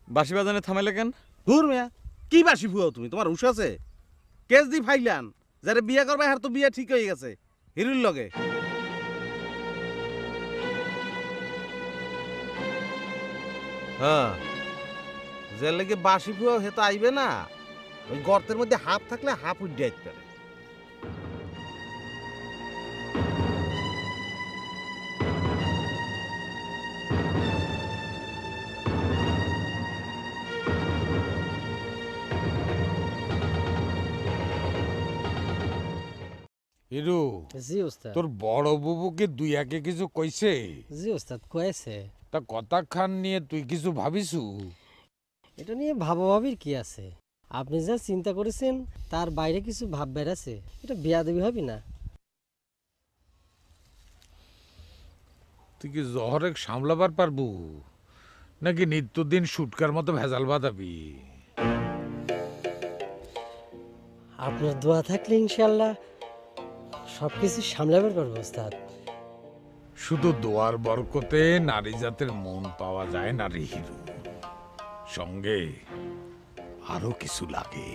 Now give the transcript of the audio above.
বাঁশি বাজানে থামাইলে কেন? দূর মিয়া, কি বাসি ফুয়াও তুমি? তোমার হুশ আছে? কেস দি ফাইলান, যারে বিয়া করবে হার তো বিয়া ঠিক হয়ে গেছে হিরুর লগে। হ্যাঁ, যে লেগে বাসি ফুয়াও হে তো আইবে না। ওই গর্তের মধ্যে হাফ থাকলে হাফ উঠে আইতে পারে। হিরু, জি ওস্তাদ। তোর বড় বুবুকে দুই একে কিছু কইছে? জি ওস্তাদ কয়েছে। তা কথা খান নিয়ে তুই কিছু ভাবিছু? এটা নিয়ে ভাবাভাবির কি আছে? আপনি যা চিন্তা করেছেন তার বাইরে কিছু ভাব বেড়াছে, এটা বেয়াদবি হবে না? তুই কি জহরে সামলাবার পারবু, নাকি নিত্যদিন শুটকার মতো ভেজাল বাঁধাবি? আপনার দোয়া থাকলে ইনশাল্লাহ সবকিছু সামলাবার পারবো ওস্তাদ। শুধু দোয়ার বরকতে নারী জাতের মন পাওয়া যায় না রে হিরু, সঙ্গে আরো কিছু লাগে।